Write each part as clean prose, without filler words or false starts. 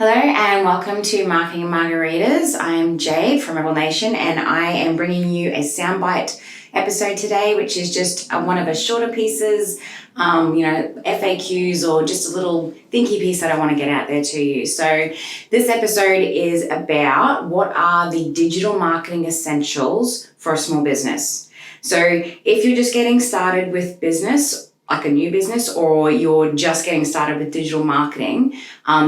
Hello and welcome to Marketing Margaritas. I'm Jade from Rebel Nation and I am bringing you a soundbite episode today, which is just one of the shorter pieces, FAQs or just a little thinky piece that I want to get out there to you. So this episode is about what are the digital marketing essentials for a small business. So if you're just getting started with business, like a new business, or you're just getting started with digital marketing,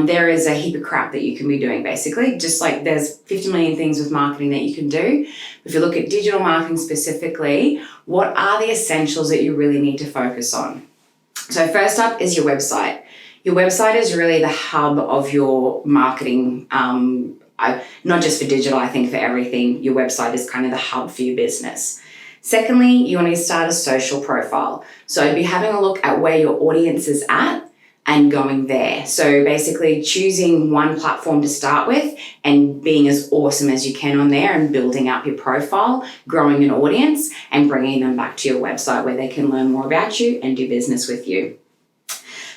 there is a heap of crap that you can be doing basically. Just like there's 50 million things with marketing that you can do. If you look at digital marketing specifically, what are the essentials that you really need to focus on? So first up is your website. Your website is really the hub of your marketing, not just for digital, I think for everything. Your website is kind of the hub for your business. Secondly, you want to start a social profile. So I'd be having a look at where your audience is at and going there. So basically choosing one platform to start with and being as awesome as you can on there and building up your profile, growing an audience and bringing them back to your website where they can learn more about you and do business with you.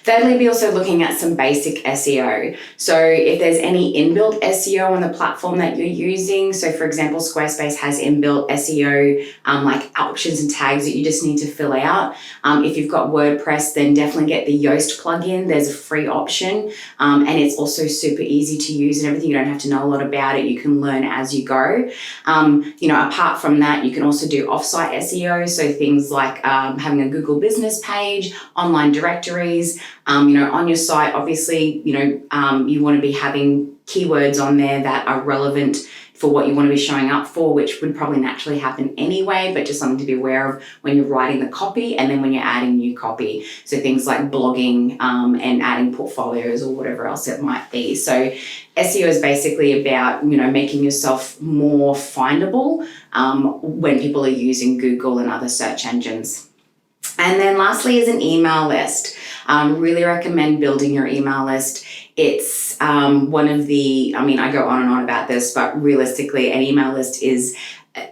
Thirdly, be also looking at some basic SEO. So if there's any inbuilt SEO on the platform that you're using, so for example, Squarespace has inbuilt SEO, like options and tags that you just need to fill out. If you've got WordPress, then definitely get the Yoast plugin. There's a free option, and it's also super easy to use and everything. You don't have to know a lot about it. You can learn as you go. Apart from that, you can also do offsite SEO. So things like having a Google business page, online directories, on your site, obviously, you want to be having keywords on there that are relevant for what you want to be showing up for, which would probably naturally happen anyway, but just something to be aware of when you're writing the copy and then when you're adding new copy. So things like blogging and adding portfolios or whatever else it might be. So SEO is basically about, making yourself more findable when people are using Google and other search engines. And then lastly is an email list. Really recommend building your email list. It's one of the, I go on and on about this, but realistically an email list is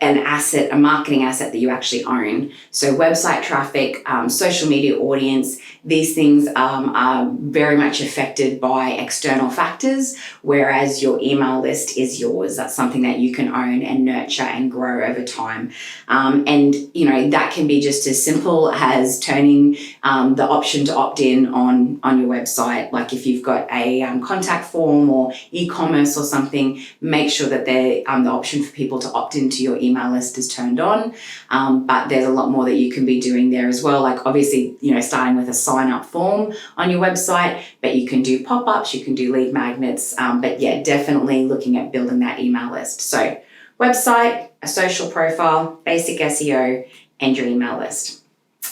an asset, a marketing asset that you actually own. So website traffic, social media audience, these things are very much affected by external factors, whereas your email list is yours. That's something that you can own and nurture and grow over time. That can be just as simple as turning the option to opt in on your website. Like if you've got a contact form or e-commerce or something, make sure that the option for people to opt into your email list is turned on. But there's a lot more that you can be doing there as well. Like obviously, starting with a sign up form on your website, but you can do pop-ups, you can do lead magnets. But yeah, definitely looking at building that email list. So website, a social profile, basic SEO, and your email list.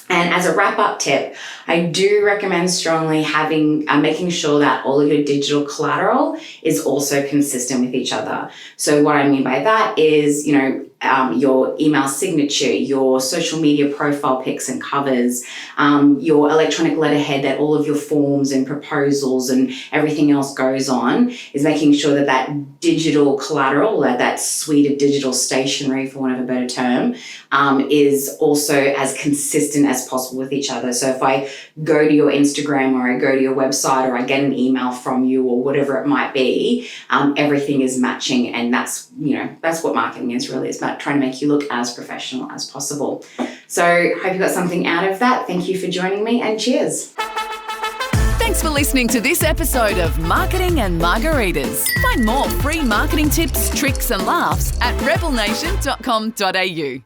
And as a wrap-up tip, I do recommend strongly making sure that all of your digital collateral is also consistent with each other. So what I mean by that is, your email signature, your social media profile pics and covers, your electronic letterhead that all of your forms and proposals and everything else goes on, is making sure that digital collateral, that suite of digital stationery, for want of a better term, is also as consistent as possible with each other. So if I go to your Instagram or I go to your website or I get an email from you or whatever it might be, everything is matching, and that's what marketing is really. It's about trying to make you look as professional as possible. So hope you got something out of that. Thank you for joining me and cheers. Thanks for listening to this episode of Marketing and Margaritas. Find more free marketing tips, tricks and laughs at rebelnation.com.au.